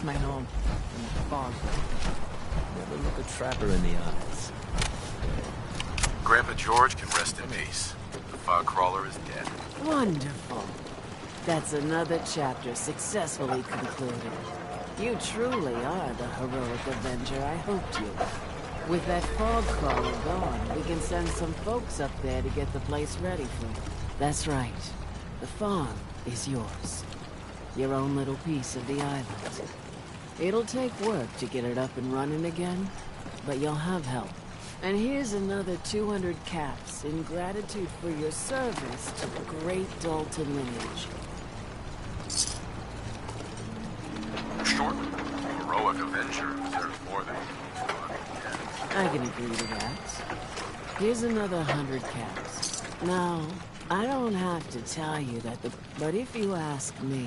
my home. In the fog. Never look a trapper in the eyes. Grandpa George can rest in peace. The fog crawler is dead. Wonderful. That's another chapter successfully concluded. You truly are the heroic avenger I hoped you were. With that fog crawler gone, we can send some folks up there to get the place ready for you. That's right. The farm is yours. Your own little piece of the island. It'll take work to get it up and running again, but you'll have help. And here's another 200 caps in gratitude for your service to the great Dalton lineage. Short, heroic avenger deserves more than 200. I can agree to that. Here's another 100 caps. Now, I don't have to tell you that but if you ask me,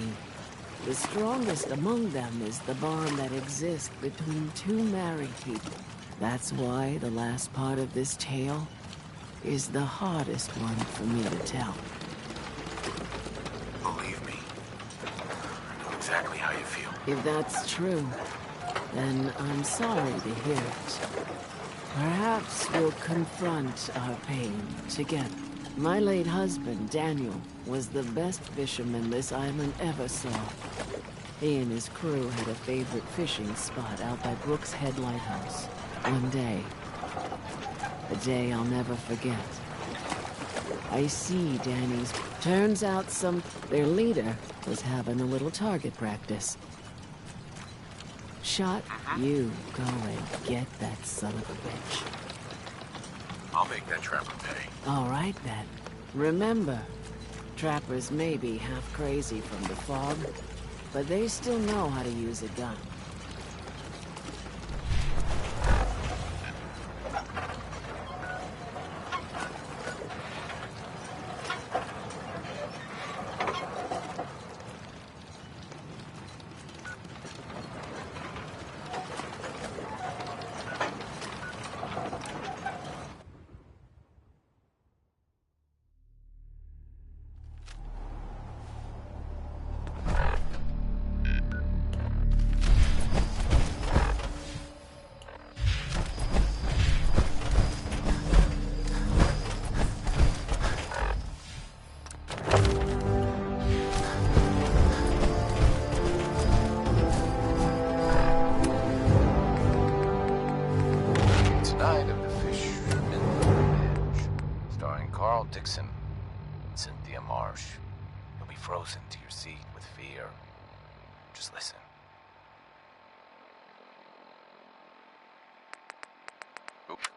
the strongest among them is the bond that exists between two married people. That's why the last part of this tale is the hardest one for me to tell. Believe me, I know exactly how you feel. If that's true, then I'm sorry to hear it. Perhaps we'll confront our pain together. My late husband, Daniel, was the best fisherman this island ever saw. He and his crew had a favorite fishing spot out by Brooks Head Lighthouse. One day, a day I'll never forget, I see Danny's... Turns out their leader was having a little target practice. Shot, you go and get that son of a bitch. I'll make that trapper pay. All right, then. Remember, trappers may be half crazy from the fog, but they still know how to use a gun. You'll be frozen to your seat with fear. Just listen. Oops.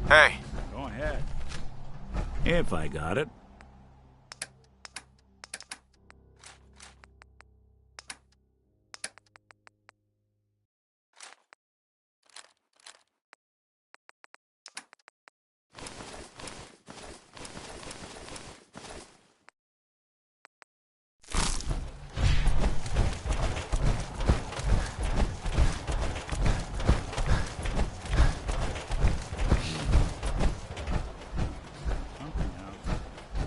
Hey, Go ahead. If I got it. Something else.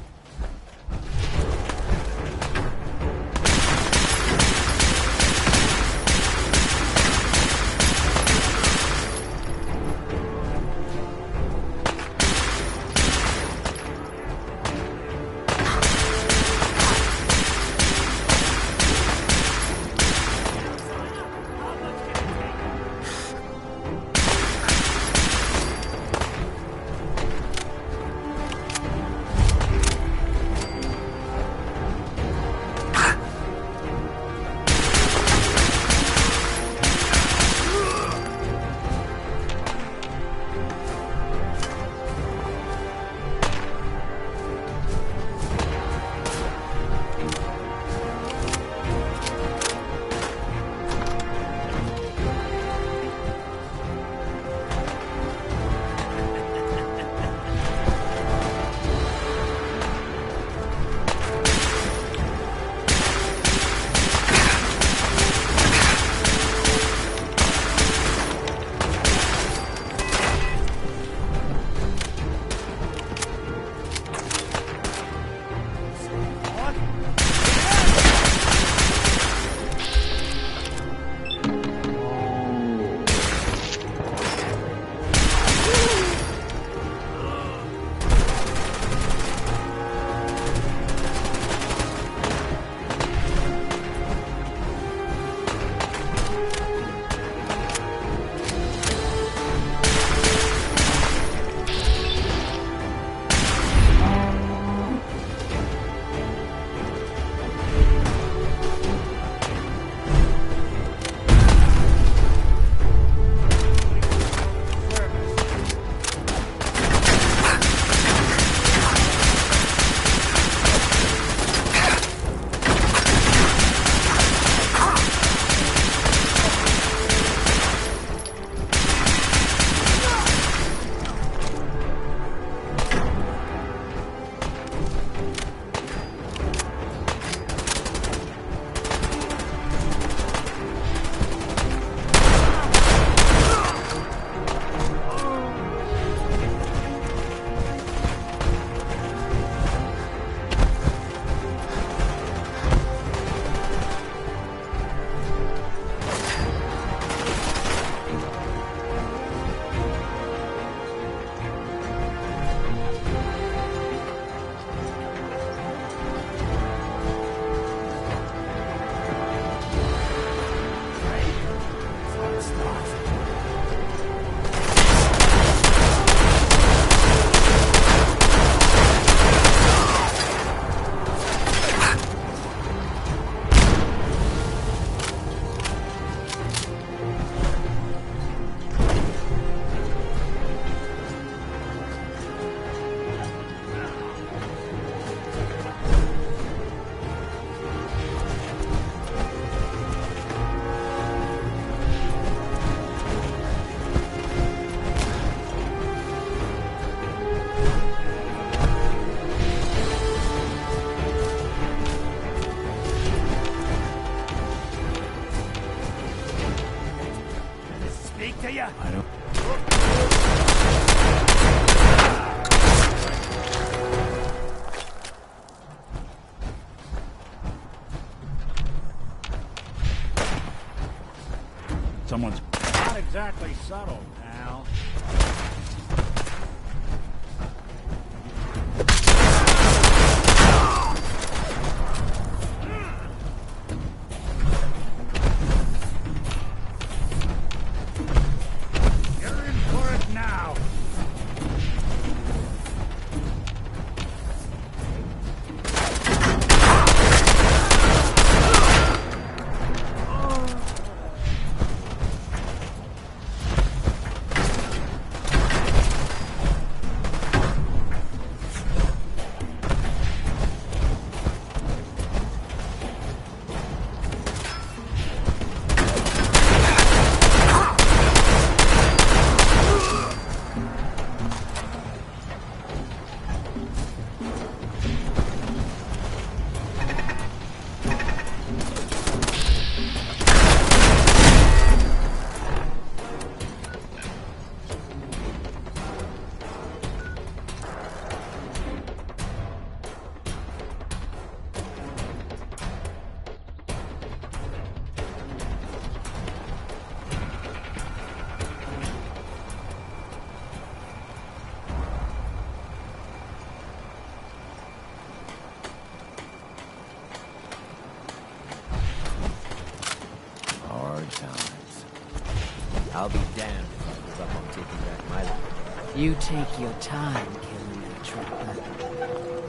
You take your time killing that trapper.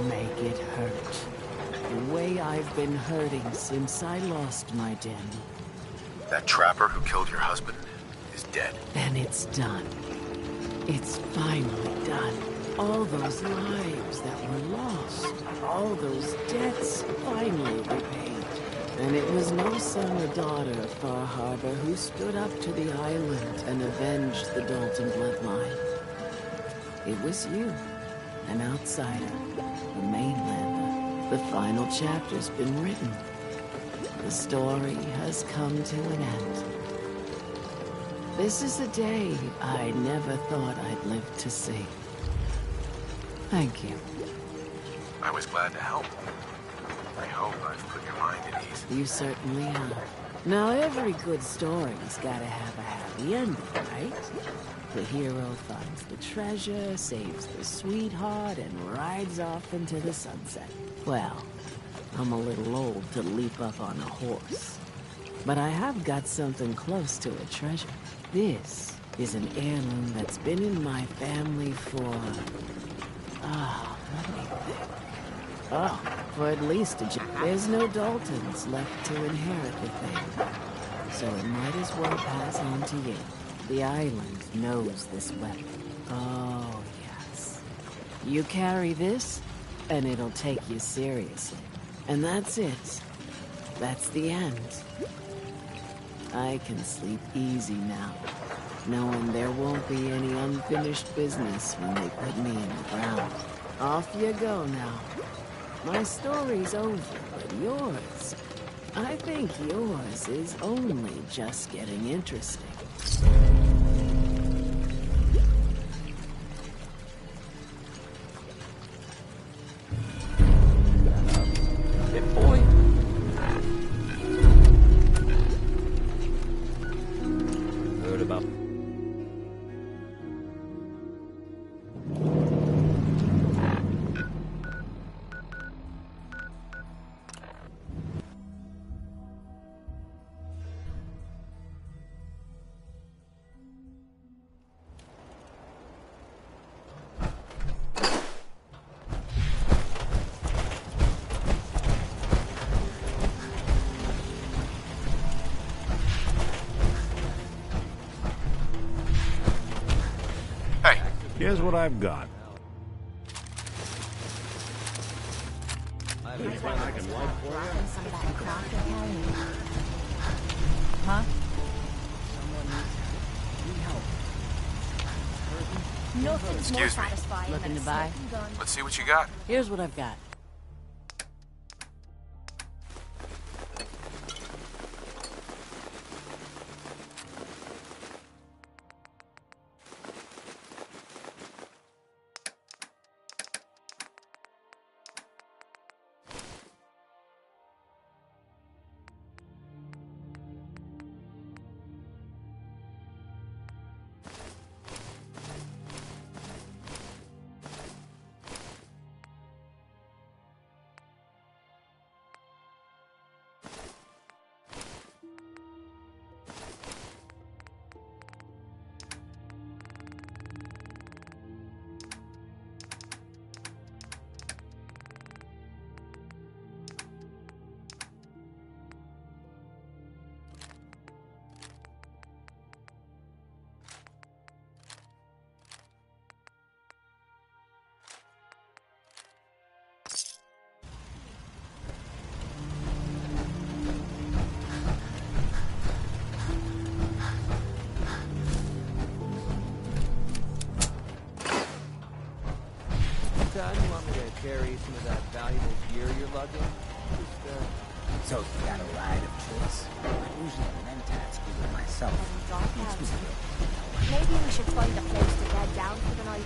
Make it hurt. The way I've been hurting since I lost my den. That trapper who killed your husband is dead. Then it's done. It's finally done. All those lives that were lost, all those debts finally repaid. And it was no son or daughter of Far Harbor who stood up to the island and avenged the Dalton bloodline. It was you, an outsider, a mainlander. The final chapter's been written. The story has come to an end. This is a day I never thought I'd live to see. Thank you. I was glad to help. I hope I've put your mind at ease. You certainly have. Now, every good story's gotta have a happy ending, right? The hero finds the treasure, saves the sweetheart, and rides off into the sunset. Well, I'm a little old to leap up on a horse. But I have got something close to a treasure. This is an heirloom that's been in my family for... let me think. Oh, for at least a... There's no Daltons left to inherit the thing. So it might as well pass on to you. The island knows this weapon. Oh, yes. You carry this, and it'll take you seriously. And that's it. That's the end. I can sleep easy now, knowing there won't be any unfinished business when they put me in the ground. Off you go now. My story's over, but yours... I think yours is only just getting interesting. Here's what I've got. Huh? Nothing's more Excuse me. satisfying Looking than to a buy? smoking gun. Let's see what you got. Here's what I've got. Dad, you want me to carry some of that valuable gear you're lugging? So you got a ride of choice. I usually mentats do it myself. Maybe we should find a place to bed down for the night.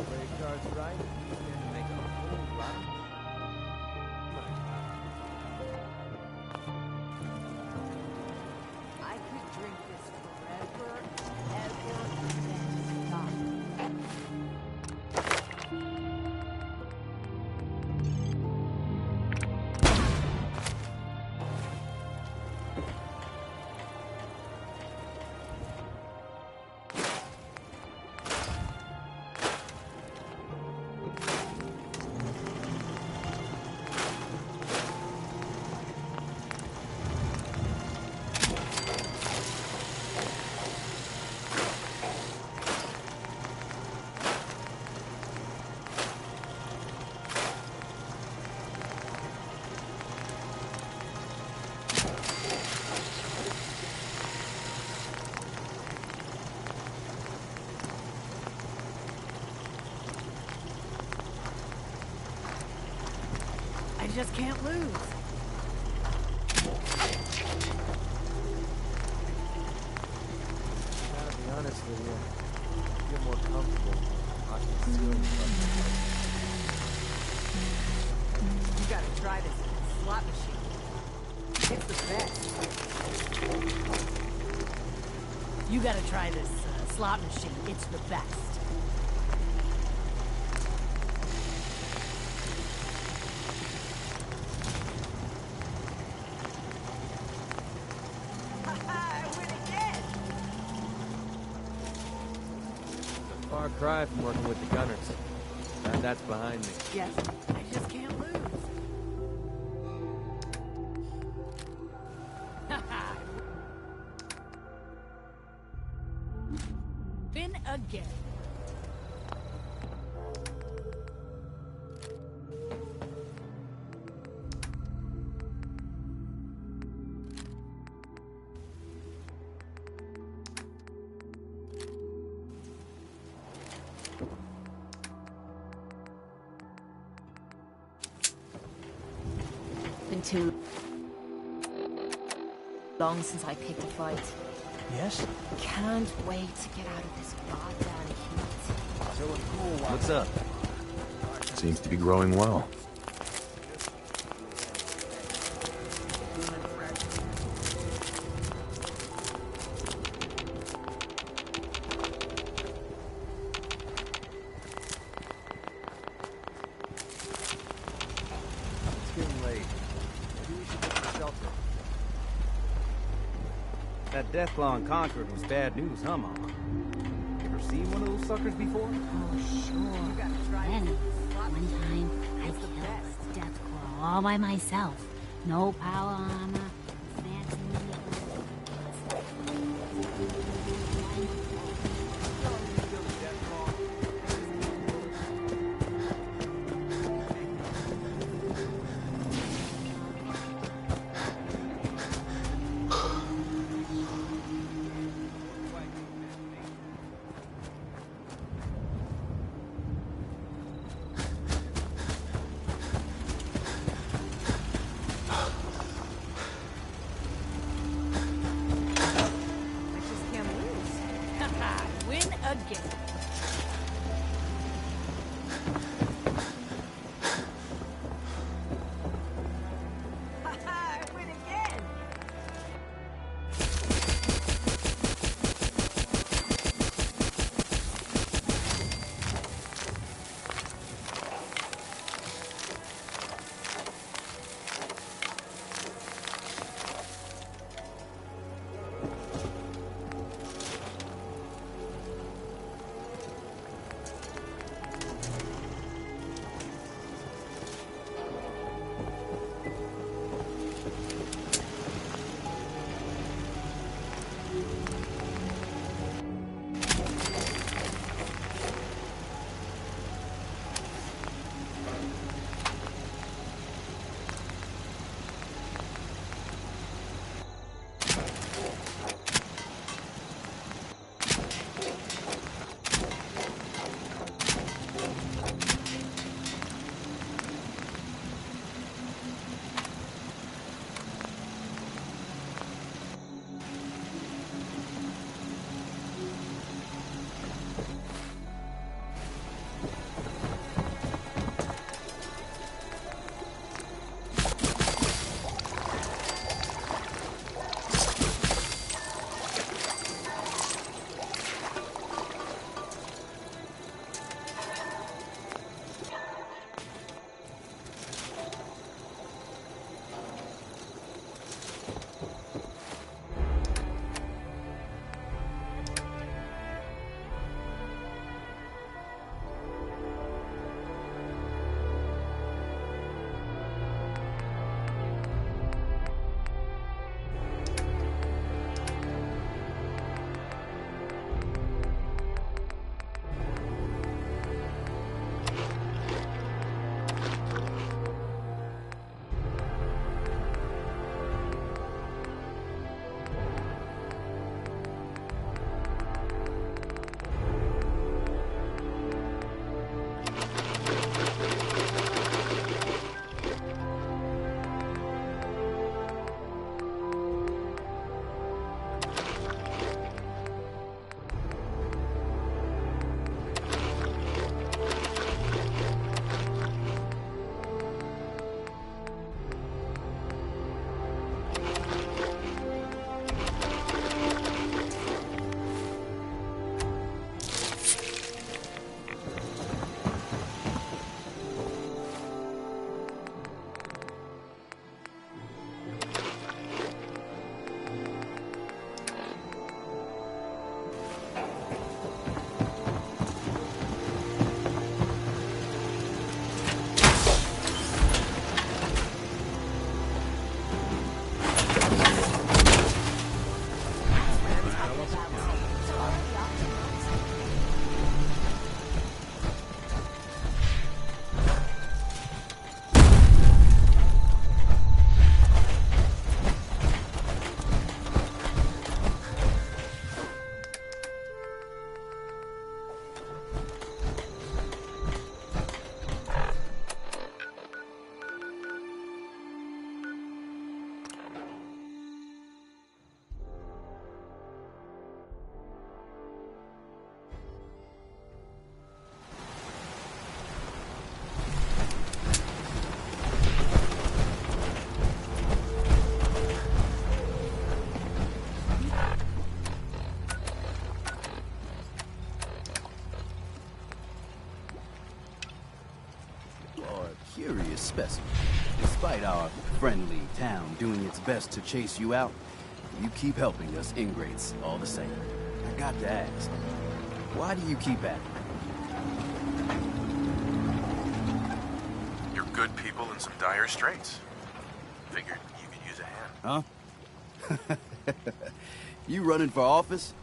Credit card's right. You can make a full run. I could drink this forever, ever, and stop. just can't lose. Gotta be honest with you, I feel more comfortable watching the ceiling You gotta try this slot machine. It's the best. You gotta try this slot machine. It's the best. Far cry from working with the gunners. And that's behind me. Yes, I just can't lose. Win again. Been too long since I picked a fight. Yes? Can't wait to get out of this goddamn heat. What's up? Seems to be growing well. It's getting late. Maybe we should get to shelter. That Deathclaw in Concord was bad news, huh, Mama? Ever seen one of those suckers before? Oh, sure. Then, one time, I killed a Deathclaw all by myself. No power armor, fancy curious specimen. Despite our friendly town doing its best to chase you out, you keep helping us ingrates all the same. I got to ask, why do you keep at it? You're good people in some dire straits. Figured you could use a hand. Huh? You running for office?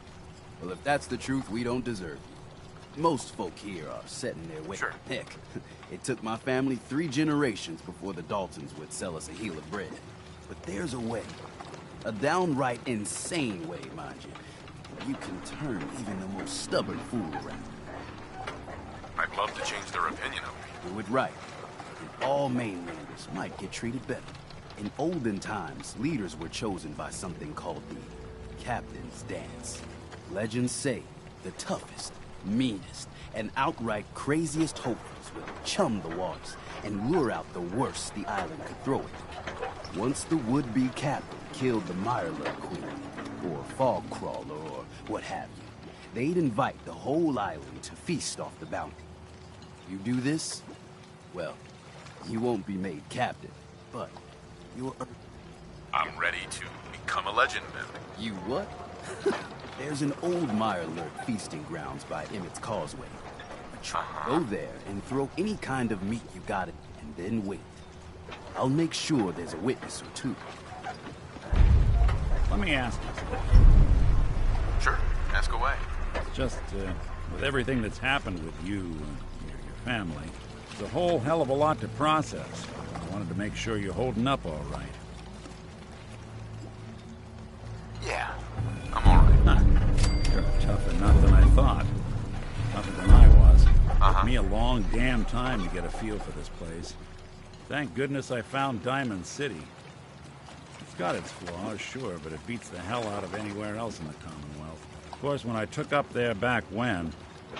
Well, if that's the truth, we don't deserve you. Most folk here are set in their way. Sure. Heck, it took my family 3 generations before the Daltons would sell us a heel of bread. But there's a way. A downright insane way, mind you. You can turn even the most stubborn fool around. I'd love to change their opinion of me. Do it right, and all mainlanders might get treated better. In olden times, leaders were chosen by something called the Captain's Dance. Legends say the toughest, meanest, and outright craziest hopefuls would chum the waters and lure out the worst the island could throw at them. Once the would-be captain killed the Mirelurk Queen, or Fog Crawler, or what have you, they'd invite the whole island to feast off the bounty. You do this, well, you won't be made captain, but you're... I'm ready to become a legend then. You what? There's an old Mirelurk feasting grounds by Emmett's Causeway. Go there and throw any kind of meat you got it, and then wait. I'll make sure there's a witness or two. Let me ask you something. Sure, ask away. Just, with everything that's happened with you and your family, it's a whole hell of a lot to process. I wanted to make sure you're holding up all right. Yeah, I'm all right. Huh. You're tougher nut than I thought. Tougher than I was. Took me a long damn time to get a feel for this place. Thank goodness I found Diamond City. It's got its flaws, sure, but it beats the hell out of anywhere else in the Commonwealth. Of course, when I took up there back when,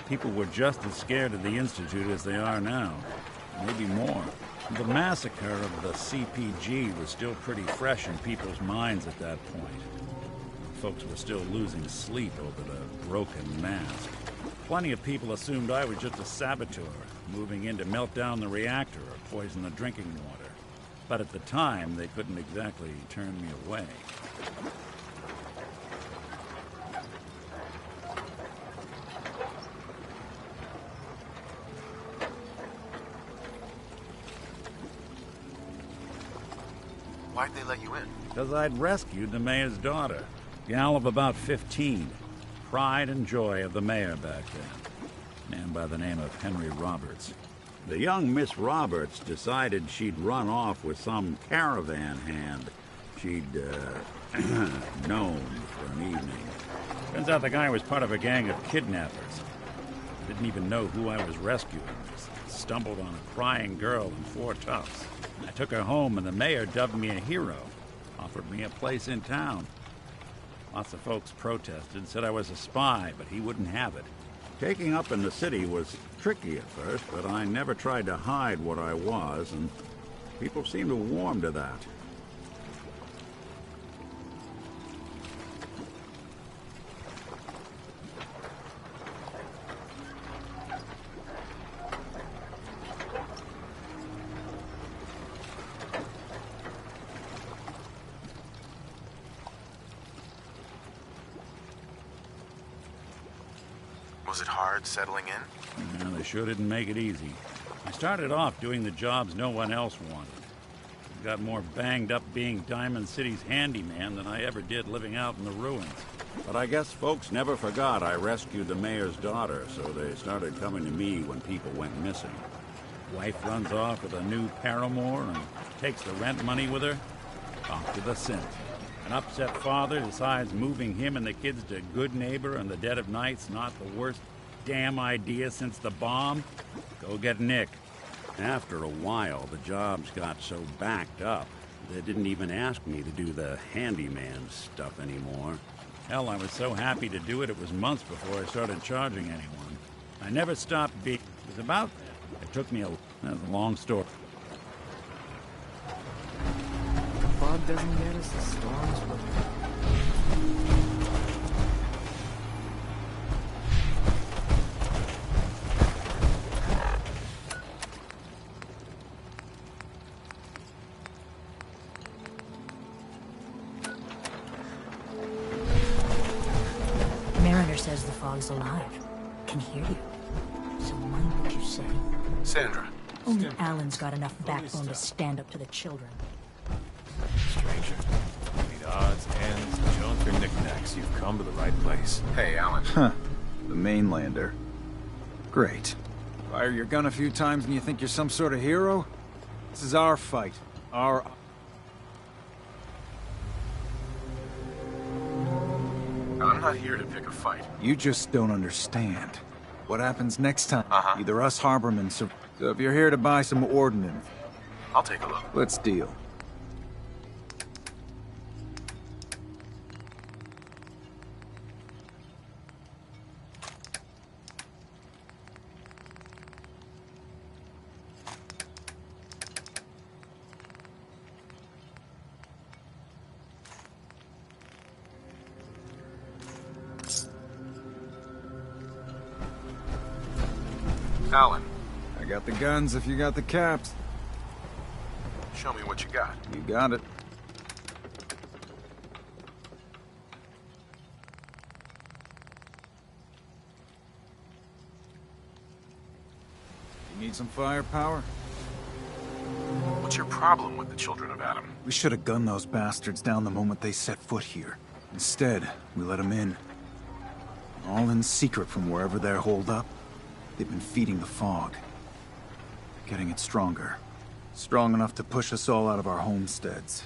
people were just as scared of the Institute as they are now. Maybe more. The massacre of the CPG was still pretty fresh in people's minds at that point. Folks were still losing sleep over the broken mask. Plenty of people assumed I was just a saboteur, moving in to melt down the reactor or poison the drinking water. But at the time, they couldn't exactly turn me away. Why'd they let you in? Because I'd rescued the mayor's daughter. Gal of about 15. Pride and joy of the mayor back then. Man by the name of Henry Roberts. The young Miss Roberts decided she'd run off with some caravan hand she'd, known for an evening. Turns out the guy was part of a gang of kidnappers. Didn't even know who I was rescuing. Just stumbled on a crying girl and 4 toughs. I took her home and the mayor dubbed me a hero. Offered me a place in town. Lots of folks protested, said I was a spy, but he wouldn't have it. Taking up in the city was tricky at first, but I never tried to hide what I was, and people seemed to warm to that. Was it hard settling in? No, they sure didn't make it easy. I started off doing the jobs no one else wanted. I got more banged up being Diamond City's handyman than I ever did living out in the ruins. But I guess folks never forgot I rescued the mayor's daughter, so they started coming to me when people went missing. Wife runs off with a new paramour and takes the rent money with her. Off to the synth. An upset father decides moving him and the kids to Good Neighbor in the dead of night's not the worst damn idea since the bomb. Go get Nick. After a while, the jobs got so backed up, they didn't even ask me to do the handyman stuff anymore. Hell, I was so happy to do it, it was months before I started charging anyone. I never stopped being... It was about that. It took me that's a long story. Fog doesn't get us, the storms will. Knows the fog's alive. Can hear you. So mind what you say. Sandra. Only Alan's got enough backbone to stand up to the children. Stranger. Need odds, ends, junk, or knickknacks. You've come to the right place. Hey, Alan. Huh. The mainlander. Great. Fire your gun a few times and you think you're some sort of hero? This is our fight. Our... I'm not here to pick a fight. You just don't understand. What happens next time? Either us Harbormen, so if you're here to buy some ordnance... I'll take a look. Let's deal. Alan. I got the guns if you got the caps. Show me what you got. You got it. You need some firepower? What's your problem with the Children of Adam? We should have gunned those bastards down the moment they set foot here. Instead, we let them in. All in secret from wherever they're holed up. They've been feeding the fog. Getting it stronger. Strong enough to push us all out of our homesteads.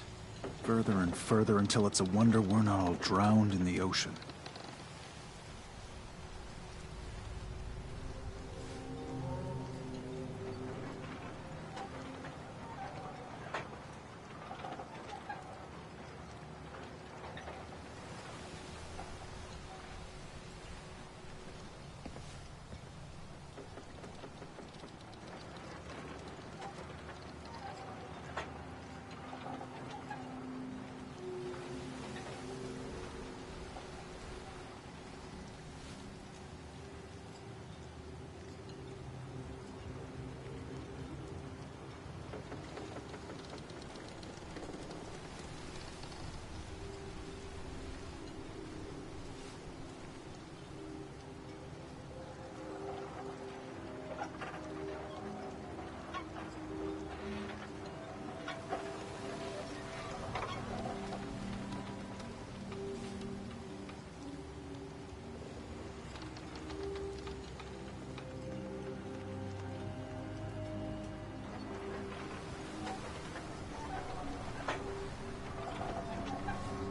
Further and further until it's a wonder we're not all drowned in the ocean.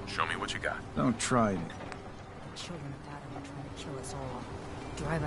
Show me what you got. Don't try it. The children of Adam are trying to kill us all. Drive us